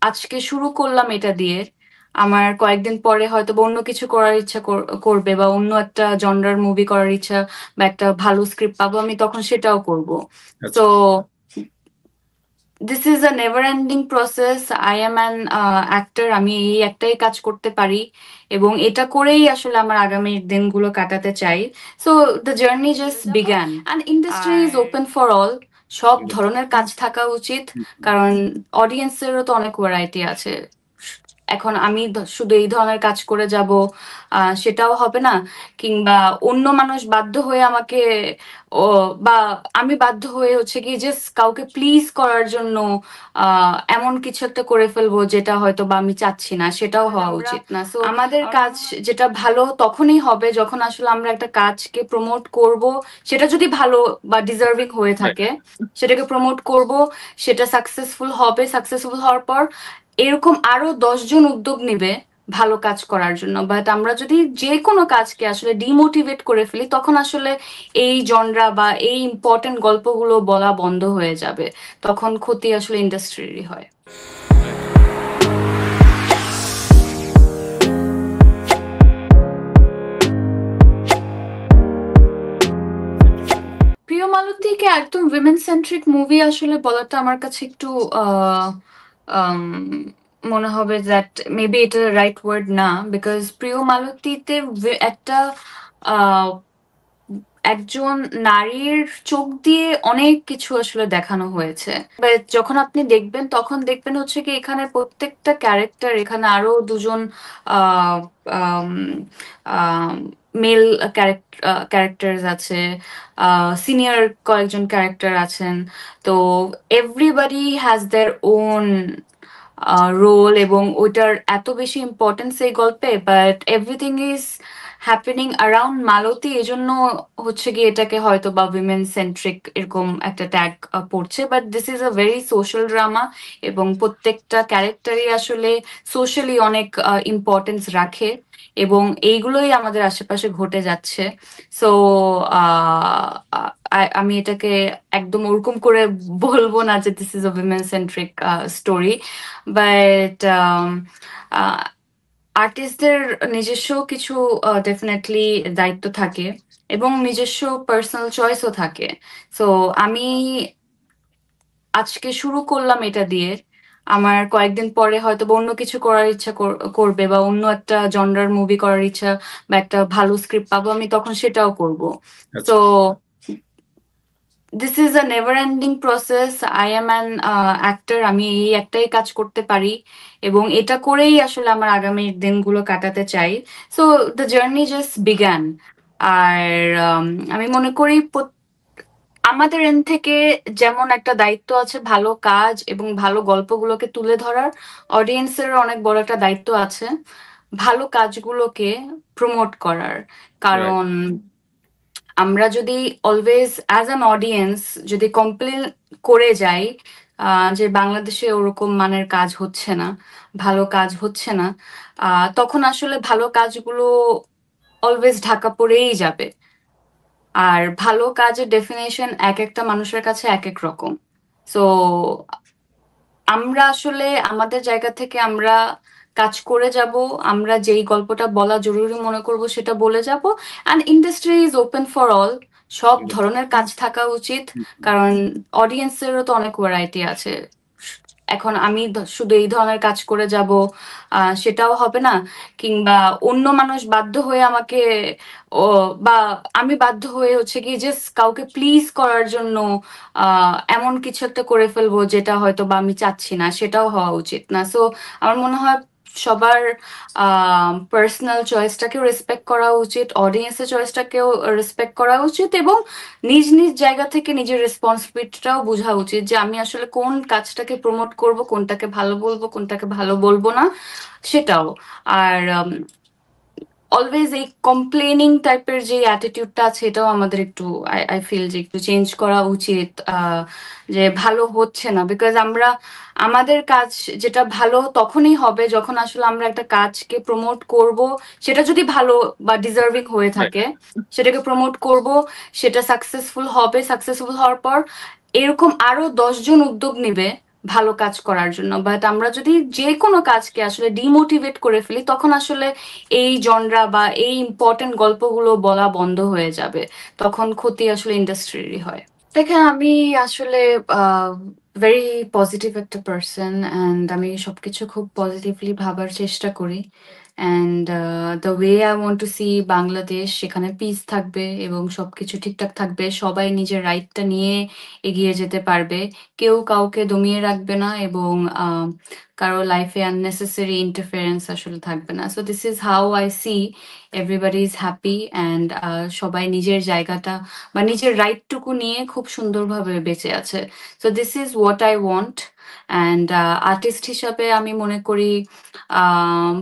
আজকে শুরু করলাম এটা দিয়ে। আমার কয়েকদিন পরে হয়তো বা অন্য কিছু করার ইচ্ছা করবে, বা অন্য একটা জনরার মুভি করার ইচ্ছা, বা একটা ভালো স্ক্রিপ্ট পাবো, আমি তখন সেটাও করব। তো আচ্ছা। This is a never ending process. I am an actor, আমি এই একটাই কাজ করতে পারি এবং এটা করেই আসলে আমার আগামী দিনগুলো কাটাতে চাই। So the journey just began and industry is open for all. সব ধরনের কাজ থাকা উচিত, কারণ অডিয়েন্সেরও তো অনেক ভ্যারাইটি আছে। এখন আমি শুধু এই ধরনের কাজ করে যাব, সেটাও হবে না। কিংবা অন্য মানুষ বাধ্য হয়ে আমাকে, ও, বা আমি বাধ্য হয়ে হচ্ছে কি জাস্ট কাউকে প্লিজ করার জন্য এমন কিছু একটা করে ফেলবো যেটা হয়তো বা আমি চাচ্ছি না, সেটাও হওয়া উচিত না। সো আমাদের কাজ যেটা ভালো তখনই হবে যখন আসলে আমরা একটা কাজকে প্রমোট করব। সেটা যদি ভালো বা ডিজার্ভিং হয়ে Right. থাকে, সেটাকে প্রমোট করব। সেটা সাকসেসফুল হবে, সাকসেসফুল হওয়ার পর এরকম আরো 10 জন উদ্যোগ নিবে ভালো কাজ করার জন্য। বাট আমরা যদি যে কোনো কাজকে আসলে ডিমোটিভেট করে ফেলি, তখন আসলে এই জনরা বা এই ইম্পর্টেন্ট গল্পগুলো বলা বন্ধ হয়ে যাবে। তখন ক্ষতি আসলে ইন্ডাস্ট্রিরই হয়। প্রিয় মালতীকে একদম উইমেন সেন্ট্রিক মুভি আসলে বলাটা আমার কাছে একটু আহ, আম, মনে হবে দ্যাট মেবি এটা রাইট ওয়ার্ড না। বিকজ প্রিয় মালতীতে একটা আহ, একজন নারীর চোখ দিয়ে অনেক কিছু আসলে দেখানো হয়েছে। But যখন আপনি দেখবেন তখন দেখবেন হচ্ছে কি এখানে প্রত্যেকটা ক্যারেক্টার, এখানে আরো দুজন মেল ক্যারেক্টার আছে, সিনিয়র কয়েকজন ক্যারেক্টার আছেন। তো everybody has their own role, এবং ওইটার এত বেশি ইম্পর্টেন্স এই গল্পে। But everything is happening around Malati, এজন্য হচ্ছে কি এটাকে হয়তো বা উইমেন সেন্ট্রিক এরকম একটা ট্যাগ পড়ছে। But this is a very social drama, এবং প্রত্যেকটা ক্যারেক্টারই আসলে সোশ্যালি অনেক ইম্পর্টেন্স রাখে, এবং এইগুলোই আমাদের আশেপাশে ঘটে যাচ্ছে। সো আমি এটাকে একদম ওরকম করে বলবো না যে this is a women centric story. But আর্টিস্টদের নিজস্ব কিছু ডেফিনেটলি দায়িত্ব থাকে, এবং নিজস্ব পার্সোনাল চয়েসও থাকে। সো আমি আজকে শুরু করলাম এটা দিয়ে। আমার কয়েকদিন পরে হয়তো বা অন্য কিছু করার ইচ্ছা করবে, বা অন্য একটা জনরার মুভি করার ইচ্ছা, বা একটা ভালো স্ক্রিপ্ট পাবো, আমি তখন সেটাও করব। তো আচ্ছা। This is a never ending process. I am an actor, আমি এই একটাই কাজ করতে পারি এবং এটা করেই আসলে আমার আগামী দিনগুলো কাটাতে চাই। So the journey just began. আর আমি মনে করি আমাদের এন্ড থেকে যেমন একটা দায়িত্ব আছে ভালো কাজ এবং ভালো গল্পগুলোকে তুলে ধরার, অডিয়েন্সের অনেক বড় একটা দায়িত্ব আছে ভালো কাজগুলোকে প্রমোট করার। রাইট। কারণ আমরা যদি অলওয়েজ অ্যাজ অ্যান অডিয়েন্স যদি কমপ্লেন করে যাই যে বাংলাদেশে ওরকম মানের কাজ হচ্ছে না, ভালো কাজ হচ্ছে না, তখন আসলে ভালো কাজগুলো অলওয়েজ ঢাকা পড়েই যাবে। আর ভালো কাজের ডেফিনেশন এক একটা মানুষের কাছে এক এক রকম। সো আমরা আসলে আমাদের জায়গা থেকে আমরা কাজ করে যাব। আমরা যেই গল্পটা বলা জরুরি মনে করব সেটা বলে যাব। And industry is open for all. সব ধরনের কাজ থাকা উচিত, কারণ অডিয়েন্সেরও তো অনেক ভ্যারাইটি আছে। এখন আমি শুধু এই ধরনের কাজ করে যাব, সেটাও হবে না। কিংবা অন্য মানুষ বাধ্য হয়ে আমাকে, ও, বা আমি বাধ্য হয়ে হচ্ছে কি জাস্ট কাউকে প্লিজ করার জন্য এমন কিছু একটা করে ফেলবো যেটা হয়তো বা আমি চাচ্ছি না, সেটাও হওয়া উচিত না। সো আমার মনে হয় সবার পার্সোনাল চয়েসটাকেও রেসপেক্ট করা উচিত, অডিয়েন্সের চয়েসটাকেও রেসপেক্ট করা উচিত, এবং নিজ নিজ জায়গা থেকে নিজের রেসপন্সিবিলিটিটাও বোঝা উচিত যে আমি আসলে কোন কাজটাকে প্রমোট করব, কোনটাকে ভালো বলবো, কোনটাকে ভালো বলবো না, সেটাও। আর অলওয়েজ এই কমপ্লেনিং টাইপের যে অ্যাটিটিউডটা আছে এটাও আমাদের একটু, আই ফিল যে একটু চেঞ্জ করা উচিত। যে ভালো হচ্ছে না, বিকজ আমরা আমাদের কাজ যেটা ভালো তখনই হবে যখন আসলে আমরা একটা কাজকে প্রমোট করব। সেটা যদি ভালো বা ডিজার্ভিং হয়ে রাইট। থাকে, সেটাকে প্রমোট করব। সেটা সাকসেসফুল হবে, সাকসেসফুল হওয়ার পর এরকম আরো 10 জন উদ্যোগ নিবে ভালো কাজ করার জন্য, বাট আমরা যদি যে কোনো কাজকে আসলে ডিমোটিভেট করে ফেলি তখন আসলে এই জনরা বা এই ইম্পর্টেন্ট গল্পগুলো বলা বন্ধ হয়ে যাবে, তখন ক্ষতি আসলে ইন্ডাস্ট্রিরই হয়। দেখেন আমি আসলে ভেরি পজিটিভ একটা পার্সন, অ্যান্ড আমি সবকিছু খুব পজিটিভলি ভাবার চেষ্টা করি। And the way I want to see Bangladesh, সেখানে পিস থাকবে এবং সবকিছু ঠিকঠাক থাকবে, সবাই নিজের রাইটটা নিয়ে এগিয়ে যেতে পারবে, কেউ কাউকে দমিয়ে রাখবে না, এবং কারো লাইফে আননেসেসারি ইন্টারফারেন্স আসলে থাকবে না। So this is how I see everybody is happy, and সবাই নিজের জায়গাটা বা নিজের রাইটটুকু নিয়ে খুব সুন্দরভাবে বেঁচে আছে। So this is what I want. And artist হিসাবে আমি মনে করি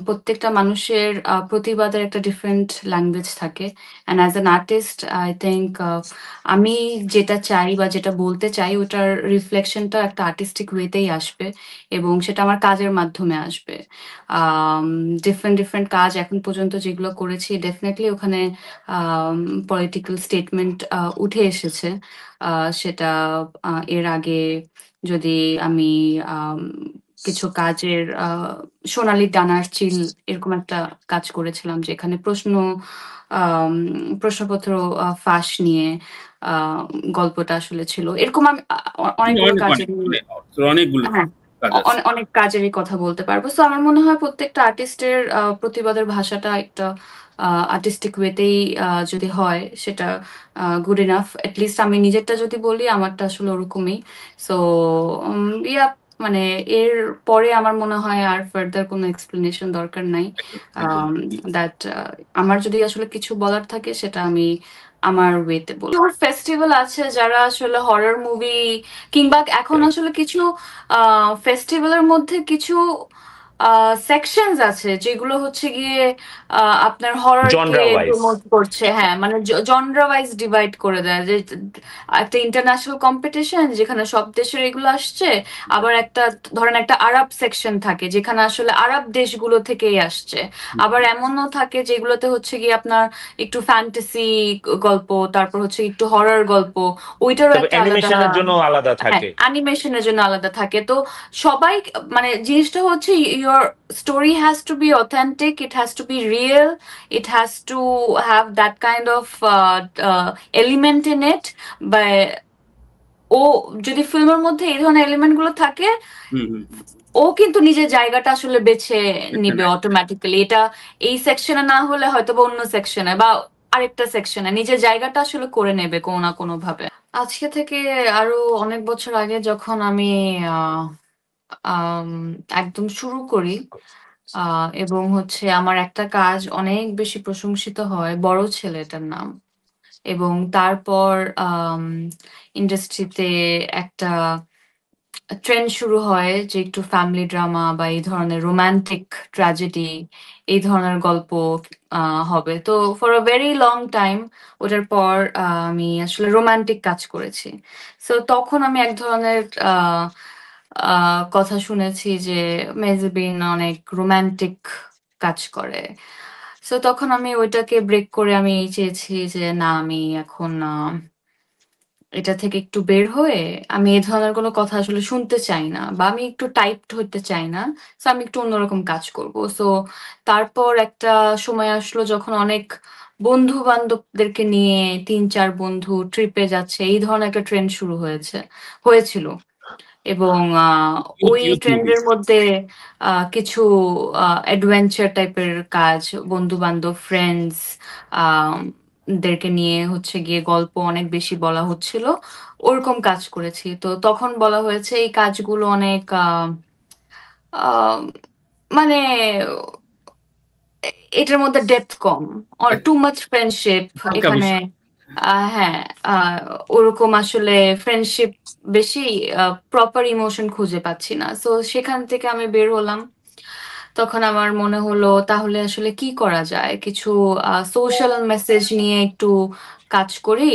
প্রত্যেকটা মানুষের প্রতিবাদের একটা ডিফারেন্ট ল্যাঙ্গুয়েজ থাকে, and as an artist I think আমি যেটা চাই বা যেটা বলতে চাই ওটার রিফ্লেকশনটা একটা আর্টিস্টিক ওয়েতেই আসবে, এবং সেটা আমার কাজের মাধ্যমে আসবে। ডিফারেন্ট ডিফারেন্ট কাজ এখন পর্যন্ত যেগুলো করেছি ডেফিনেটলি ওখানে পলিটিক্যাল স্টেটমেন্ট উঠে এসেছে। সেটা এর আগে যদি আমি কিছু কাজের সোনালি ডানার চিল এরকম একটা কাজ করেছিলাম, যেখানে আম, প্রশ্নপত্র ফাঁস নিয়ে গল্পটা আসলে ছিল। এরকম আমি অনেকগুলো অনেক অনেক কাজের, অনেক অনেকগুলো হ্যাঁ, কাজ আছে। অনেক কাজেরই কথা বলতে পারবো। সো আমার মনে হয় প্রত্যেকটা আর্টিস্টের প্রতিবাদের ভাষাটা একটা আর্টিস্টিক ওয়েতেই যদি হয় সেটা গুড ইনাফ। এটলিস্ট আমি নিজেরটা যদি বলি আমারটা আসলে ওরকমই। সো ইয়া, মানে এর পরে আমার মনে হয় আর ফার্দার কোনো এক্সপ্লেনেশন দরকার নাই। একদম একদম। দ্যাট আমার যদি আসলে কিছু বলার থাকে সেটা আমি আমার ওয়েতে বলবো। ফেস্টিভ্যাল আছে যারা আসলে হরর মুভি, কিংবা এখন আসলে কিছু ফেস্টিভ্যালের মধ্যে কিছু সেকশনস আছে যেগুলো হচ্ছে গিয়ে আপনার হররকে জনরা ওয়াইজ। প্রমোট করছে, হ্যাঁ, মানে জনরা ওয়াইজ ডিভাইড করে দেয়, যে একটা ইন্টারন্যাশনাল কম্পিটিশন যেখানে সব দেশের এগুলো আসছে, আবার একটা ধরেন একটা আরব সেকশন থাকে যেখানে আসলে আরব দেশগুলো থেকেই আসছে, আবার এমনও থাকে যেগুলোতে হচ্ছে গিয়ে আপনার একটু ফ্যান্টাসি গল্প, তারপর হচ্ছে একটু হরর গল্প, ওইটারও তবে একটা আলাদা, অ্যানিমেশনের জন্য আলাদা হ্যাঁ, থাকে। অ্যানিমেশনের জন্য আলাদা থাকে। তো সবাই, মানে জিনিসটা হচ্ছে your story has to be authentic, it has to be real, it has to have that kind of element in it. বা ও যদি ফিল্মের মধ্যে এই ধরনের এলিমেন্ট গুলো থাকে, হুম হুম হুম। ও কিন্তু নিজের জায়গাটা আসলে বেছে এটা নিবে নাই। অটোমেটিক্যালি। এটা এই সেকশনে না হলে হয়তো বা অন্য সেকশনে বা আরেকটা সেকশনে নিজের জায়গাটা আসলে করে নেবে কোনো না কোনো ভাবে। আজকে থেকে আরো অনেক বছর আগে যখন আমি আহ, আম, একদম শুরু করি, এবং হচ্ছে আমার একটা কাজ অনেক বেশি প্রশংসিত হয়, বড় ছেলেটার নাম, এবং তারপর ইন্ডাস্ট্রিতে একটা ট্রেন্ড শুরু হয় যে একটু ফ্যামিলি ড্রামা বা এই ধরনের রোমান্টিক ট্র্যাজেডি, এই ধরনের গল্প হবে। তো for a very long time ওটার পর আমি আসলে রোমান্টিক কাজ করেছি। সো তখন আমি এক ধরনের কথা শুনেছি যে মেহজাবিন অনেক রোমান্টিক কাজ করে। সো তখন আমি ওইটাকে ব্রেক করে আমি চেয়েছি যে না, আমি এখন এটা থেকে একটু বের হয়ে আমি এ ধরনের কোনো কথা আসলে শুনতে চাই না, বা আমি একটু টাইপড হতে চাই না। সো আমি একটু অন্যরকম কাজ করব। সো তারপর একটা সময় আসলো যখন অনেক বন্ধু-বান্ধবদেরকে নিয়ে ৩-৪ বন্ধু ট্রিপে যাচ্ছে। এই ধরনের একটা ট্রেন্ড শুরু হয়েছিল। এবং ওই ইউথ মুভিজ। ট্রেন্ডের মধ্যে কিছু অ্যাডভেঞ্চার টাইপের কাজ, বন্ধু-বান্ধব, ফ্রেন্ডস দেরকে নিয়ে হচ্ছে গিয়ে গল্প অনেক বেশি বলা হচ্ছিল। ওরকম কাজ করেছি। তো তখন বলা হয়েছে এই কাজগুলো অনেক আ মানে এটার মধ্যে ডেপথ কম। টু মাচ ফ্রেন্ডশিপ হালকা এখানে। বেশি। হ্যাঁ, ওরকম আসলে ফ্রেন্ডশিপ বেশি, প্রপার ইমোশন খুঁজে পাচ্ছি না। সো সেখান থেকে আমি বের হলাম। তখন আমার মনে হলো তাহলে আসলে কি করা যায়? কিছু সোশ্যাল মেসেজ নিয়ে একটু কাজ করি।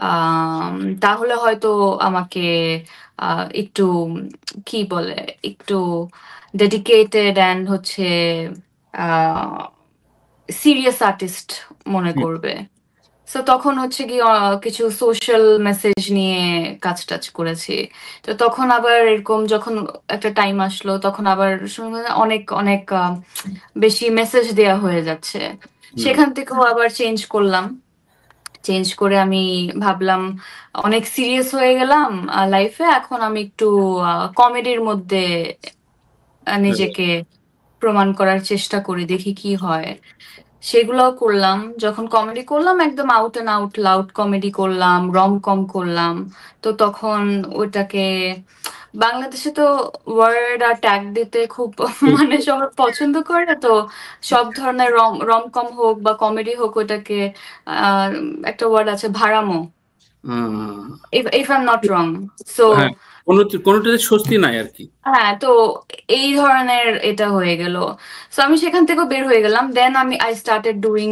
আম তাহলে হয়তো আমাকে একটু কি বলে? একটু ডেডিকেটেড অ্যান্ড হচ্ছে আ সিরিয়াস আর্টিস্ট মনে হুম। করবে। সো তখন হচ্ছে কি কিছু সোশ্যাল মেসেজ নিয়ে কাজ টাজ করেছি। তো তখন আবার এরকম যখন একটা টাইম আসলো তখন আবার শুনলাম যে অনেক অনেক বেশি মেসেজ দেয়া হয়ে যাচ্ছে। হুম সেখান থেকেও আবার চেঞ্জ করলাম। চেঞ্জ করে আমি ভাবলাম অনেক সিরিয়াস হয়ে গেলাম লাইফে, এখন আমি একটু কমেডির মধ্যে নিজেকে প্রমাণ করার চেষ্টা করি, দেখি কি হয়। সেগুলোও করলাম। যখন কমেডি করলাম একদম out and out loud comedy করলাম, রম-কম করলাম। তো তখন ওইটাকে বাংলাদেশে তো ওয়ার্ড আর ট্যাগ দিতে খুব মানে সবাই পছন্দ করে। তো সব ধরনের রম-কম হোক বা কমেডি হোক ওইটাকে আহ একটা ওয়ার্ড আছে ভাড়ামো, if I am not wrong. So হ্যাঁ, কোনোটাতে স্বস্তি নাই আর কি। হ্যাঁ, তো এই ধরনের এটা হয়ে গেল। সো আমি সেখান থেকেও বের হয়ে গেলাম। দেন আই স্টার্টেড ডুইং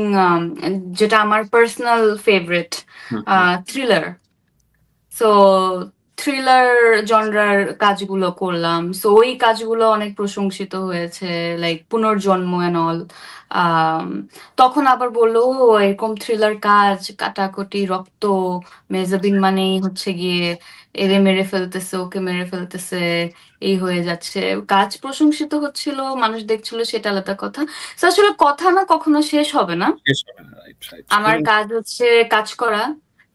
যেটা আমার পার্সোনাল ফেভারিট, হুম হুম থ্রিলার। সো থ্রিলার জনরার কাজগুলো করলাম। সো ওই কাজগুলো অনেক প্রশংসিত হয়েছে, লাইক পুনর্জন্ম এন্ড অল। তখন আবার বললো, "ও, এরকম থ্রিলার কাজ, কাটাকুটি, রক্ত, মেজাবিন মানেই হচ্ছে গিয়ে এরে মেরে ফেলতেছে, ওকে মেরে ফেলতেছে, এই হয়ে যাচ্ছে।" কাজ প্রশংসিত হচ্ছিল, মানুষ দেখছিল, সেটা আলাদা কথা। তো আসলে কথা না কখনো শেষ হবে না। শেষ হবে না, রাইট রাইট। আমার কাজ হচ্ছে কাজ করা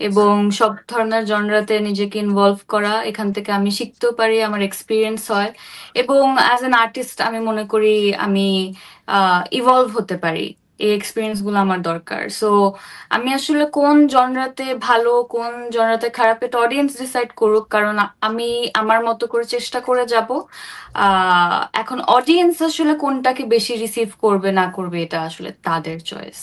এবং সব ধরনের জনরাতে নিজেকে ইনভলভ করা। এখান থেকে আমি শিখতেও পারি, আমার এক্সপিরিয়েন্স হয় এবং অ্যাজ অ্যান আর্টিস্ট আমি মনে করি আমি ইভলভ হতে পারি। এই এক্সপিরিয়েন্স গুলো আমার দরকার। সো আমি আসলে কোন জনরাতে ভালো, কোন জনরাতে খারাপ, এটা অডিয়েন্স ডিসাইড করুক, কারণ আমি আমার মতো করে চেষ্টা করে যাব। এখন অডিয়েন্স আসলে কোনটাকে বেশি রিসিভ করবে না করবে এটা আসলে তাদের চয়েস।